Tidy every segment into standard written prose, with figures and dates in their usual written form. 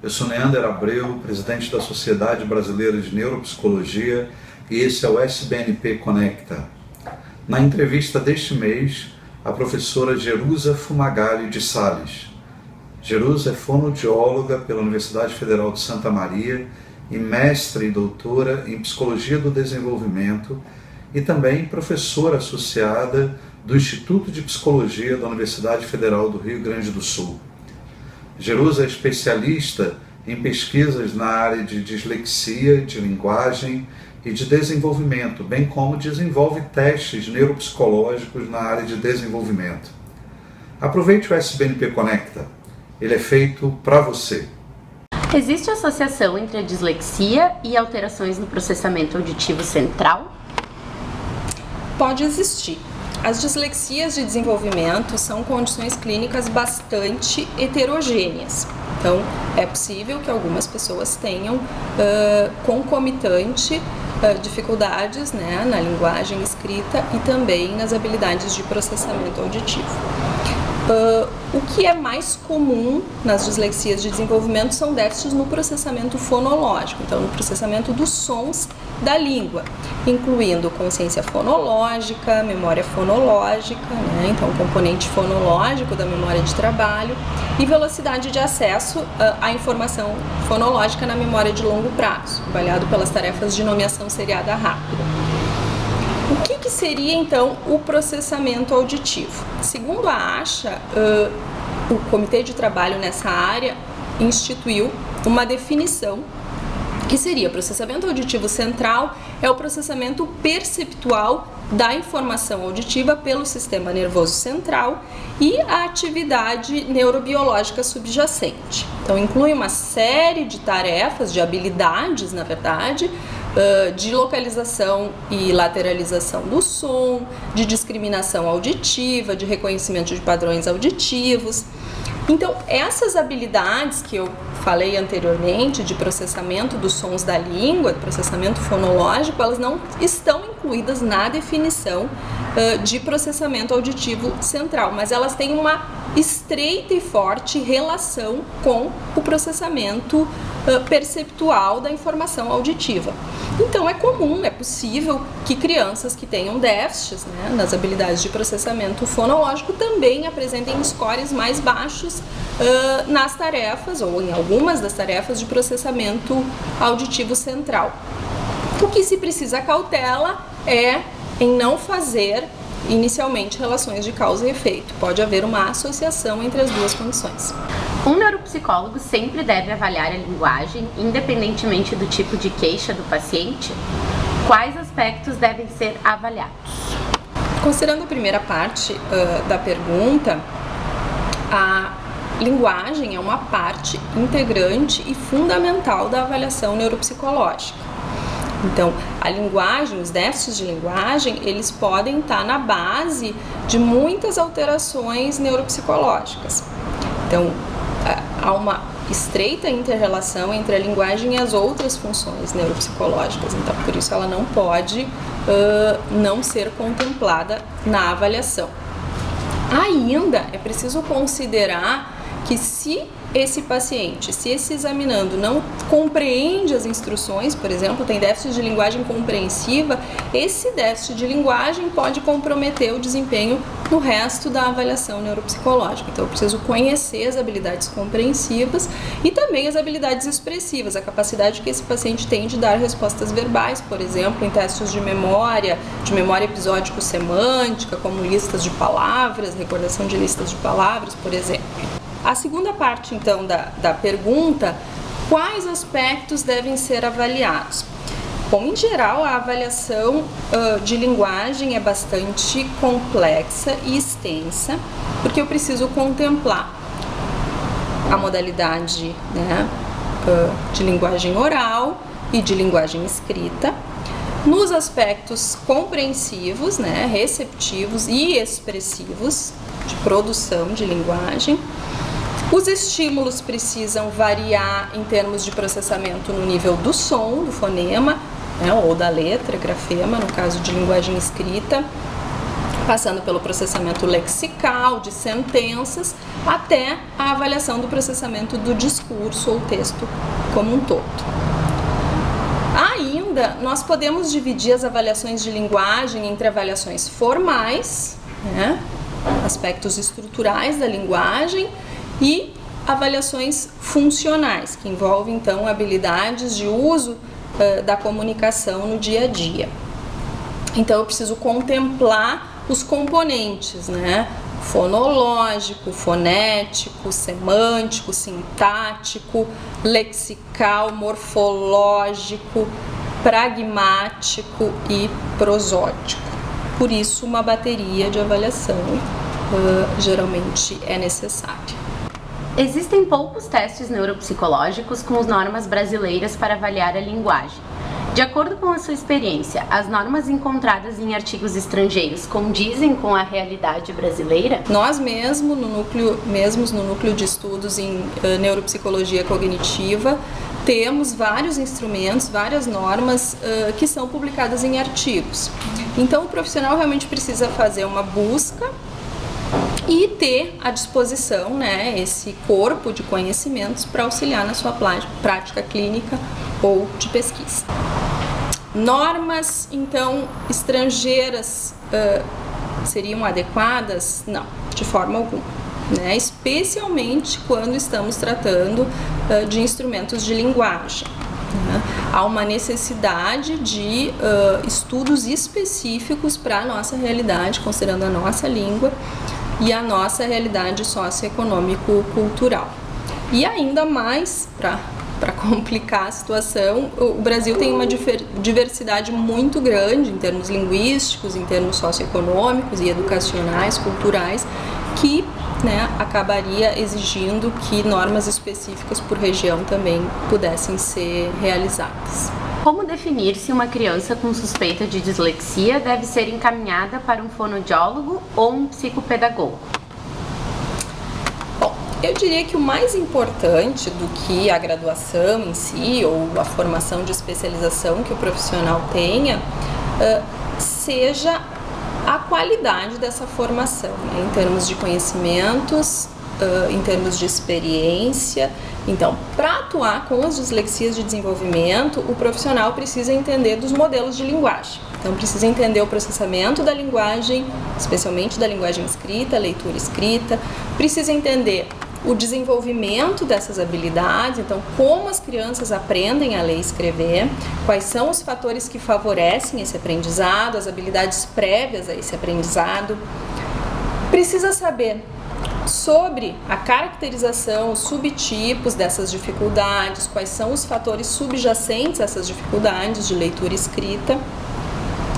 Eu sou Neander Abreu, presidente da Sociedade Brasileira de Neuropsicologia, e esse é o SBNP Conecta. Na entrevista deste mês, a professora Jerusa Fumagalli de Sales. Jerusa é fonoaudióloga pela Universidade Federal de Santa Maria e mestre e doutora em Psicologia do Desenvolvimento e também professora associada do Instituto de Psicologia da Universidade Federal do Rio Grande do Sul. Jerusa é especialista em pesquisas na área de dislexia, de linguagem e de desenvolvimento, bem como desenvolve testes neuropsicológicos na área de desenvolvimento. Aproveite o SBNP Conecta, ele é feito para você. Existe associação entre a dislexia e alterações no processamento auditivo central? Pode existir. As dislexias de desenvolvimento são condições clínicas bastante heterogêneas. Então, é possível que algumas pessoas tenham concomitante dificuldades, na linguagem escrita e também nas habilidades de processamento auditivo. O que é mais comum nas dislexias de desenvolvimento são déficits no processamento fonológico, então no processamento dos sons da língua, incluindo consciência fonológica, memória fonológica, então componente fonológico da memória de trabalho e velocidade de acesso à informação fonológica na memória de longo prazo, avaliado pelas tarefas de nomeação seriada rápida. O que seria então o processamento auditivo? Segundo a ASHA, o Comitê de Trabalho nessa área instituiu uma definição que seria: processamento auditivo central é o processamento perceptual da informação auditiva pelo sistema nervoso central e a atividade neurobiológica subjacente. Então inclui uma série de tarefas, de habilidades, na verdade, de localização e lateralização do som, de discriminação auditiva, de reconhecimento de padrões auditivos. Então, essas habilidades que eu falei anteriormente, de processamento dos sons da língua, processamento fonológico, elas não estão incluídas na definição de processamento auditivo central, mas elas têm uma estreita e forte relação com o processamento perceptual da informação auditiva. Então é comum, é possível que crianças que tenham déficits nas habilidades de processamento fonológico também apresentem scores mais baixos nas tarefas ou em algumas das tarefas de processamento auditivo central. O que se precisa cautela é em não fazer inicialmente relações de causa e efeito. Pode haver uma associação entre as duas condições. Um neuropsicólogo sempre deve avaliar a linguagem, independentemente do tipo de queixa do paciente? Quais aspectos devem ser avaliados? Considerando a primeira parte da pergunta, a linguagem é uma parte integrante e fundamental da avaliação neuropsicológica. Então, a linguagem, os déficits de linguagem, eles podem estar na base de muitas alterações neuropsicológicas. Então, há uma estreita inter-relação entre a linguagem e as outras funções neuropsicológicas. Então, por isso ela não pode não ser contemplada na avaliação. Ainda é preciso considerar que se esse examinando não compreende as instruções, por exemplo, tem déficit de linguagem compreensiva, esse déficit de linguagem pode comprometer o desempenho no resto da avaliação neuropsicológica. Então eu preciso conhecer as habilidades compreensivas e também as habilidades expressivas, a capacidade que esse paciente tem de dar respostas verbais, por exemplo, em testes de memória episódico-semântica, como listas de palavras, recordação de listas de palavras, por exemplo. A segunda parte, então, da pergunta, quais aspectos devem ser avaliados? Bom, em geral, a avaliação de linguagem é bastante complexa e extensa, porque eu preciso contemplar a modalidade de linguagem oral e de linguagem escrita, nos aspectos compreensivos, receptivos e expressivos, de produção de linguagem. Os estímulos precisam variar em termos de processamento no nível do som, do fonema, ou da letra, grafema, no caso de linguagem escrita. passando pelo processamento lexical, de sentenças, até a avaliação do processamento do discurso ou texto como um todo. Ainda, nós podemos dividir as avaliações de linguagem entre avaliações formais, né, aspectos estruturais da linguagem, e avaliações funcionais, que envolvem, então, habilidades de uso da comunicação no dia a dia. Então, eu preciso contemplar os componentes, né? Fonológico, fonético, semântico, sintático, lexical, morfológico, pragmático e prosódico. Por isso, uma bateria de avaliação geralmente é necessária. Existem poucos testes neuropsicológicos com as normas brasileiras para avaliar a linguagem. De acordo com a sua experiência, as normas encontradas em artigos estrangeiros condizem com a realidade brasileira? Nós mesmos no núcleo de estudos em neuropsicologia cognitiva, temos vários instrumentos, várias normas que são publicadas em artigos. Então, o profissional realmente precisa fazer uma busca e ter à disposição, né, esse corpo de conhecimentos para auxiliar na sua prática clínica ou de pesquisa. Normas, então, estrangeiras seriam adequadas? Não, de forma alguma, né? Especialmente quando estamos tratando de instrumentos de linguagem. Né? Há uma necessidade de estudos específicos para a nossa realidade, considerando a nossa língua e a nossa realidade socioeconômico-cultural. E ainda mais, para complicar a situação, o Brasil tem uma diversidade muito grande em termos linguísticos, em termos socioeconômicos e educacionais, culturais, que, né, acabaria exigindo que normas específicas por região também pudessem ser realizadas. Como definir se uma criança com suspeita de dislexia deve ser encaminhada para um fonoaudiólogo ou um psicopedagogo? Bom, eu diria que o mais importante do que a graduação em si ou a formação de especialização que o profissional tenha seja a qualidade dessa formação, né, em termos de conhecimentos, em termos de experiência. Então, para atuar com as dislexias de desenvolvimento, o profissional precisa entender dos modelos de linguagem. Então, precisa entender o processamento da linguagem, especialmente da linguagem escrita, leitura escrita. Precisa entender o desenvolvimento dessas habilidades, então, como as crianças aprendem a ler e escrever, quais são os fatores que favorecem esse aprendizado, as habilidades prévias a esse aprendizado. Precisa saber sobre a caracterização, os subtipos dessas dificuldades, quais são os fatores subjacentes a essas dificuldades de leitura e escrita,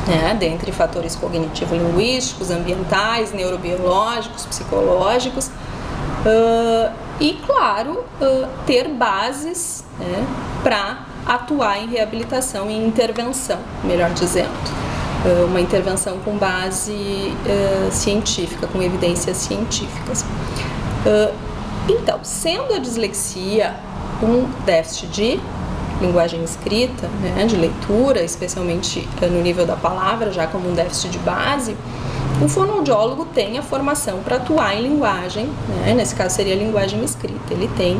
né, dentre fatores cognitivo-linguísticos, ambientais, neurobiológicos, psicológicos, e, claro, ter bases, né, para atuar em reabilitação e intervenção, melhor dizendo. Uma intervenção com base científica, com evidências científicas. Então, sendo a dislexia um déficit de linguagem escrita, né, de leitura, especialmente no nível da palavra, já como um déficit de base, o fonoaudiólogo tem a formação para atuar em linguagem, né, nesse caso seria a linguagem escrita, ele tem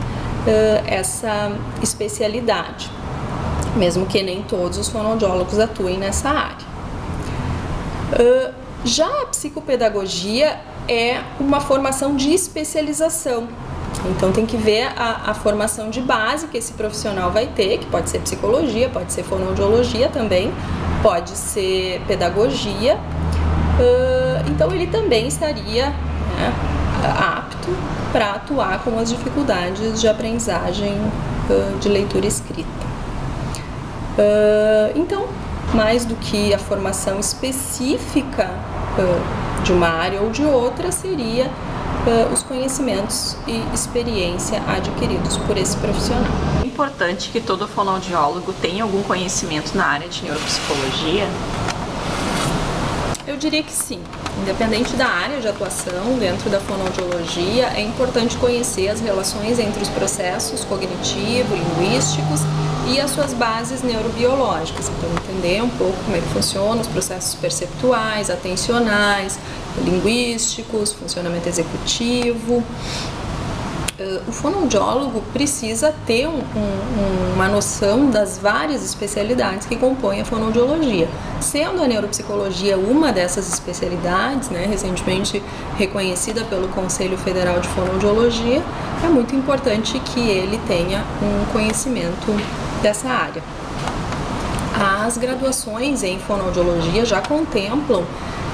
essa especialidade, mesmo que nem todos os fonoaudiólogos atuem nessa área. Já a psicopedagogia é uma formação de especialização, então tem que ver a formação de base que esse profissional vai ter, que pode ser psicologia, pode ser fonoaudiologia também, pode ser pedagogia, então ele também estaria, né, apto para atuar com as dificuldades de aprendizagem de leitura e escrita. Então, mais do que a formação específica de uma área ou de outra, seria os conhecimentos e experiência adquiridos por esse profissional. É importante que todo fonoaudiólogo tenha algum conhecimento na área de neuropsicologia? Eu diria que sim. Independente da área de atuação dentro da fonoaudiologia, é importante conhecer as relações entre os processos cognitivo, linguísticos e as suas bases neurobiológicas. Então, entender um pouco como é que funcionam os processos perceptuais, atencionais, linguísticos, funcionamento executivo. O fonoaudiólogo precisa ter uma noção das várias especialidades que compõem a fonoaudiologia. Sendo a neuropsicologia uma dessas especialidades, né, recentemente reconhecida pelo Conselho Federal de Fonoaudiologia, é muito importante que ele tenha um conhecimento dessa área. As graduações em fonoaudiologia já contemplam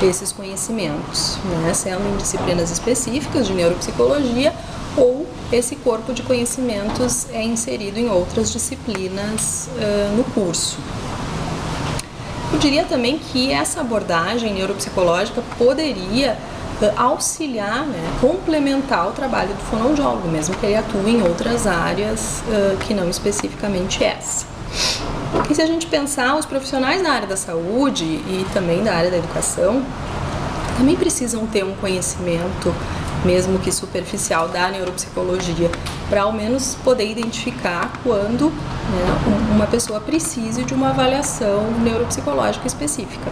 esses conhecimentos, né, sendo em disciplinas específicas de neuropsicologia, ou esse corpo de conhecimentos é inserido em outras disciplinas no curso. Eu diria também que essa abordagem neuropsicológica poderia auxiliar, né, complementar o trabalho do fonoaudiólogo, mesmo que ele atue em outras áreas que não especificamente essa. E se a gente pensar, os profissionais da área da saúde e também da área da educação também precisam ter um conhecimento, mesmo que superficial, da neuropsicologia, para ao menos poder identificar quando, né, uma pessoa precise de uma avaliação neuropsicológica específica.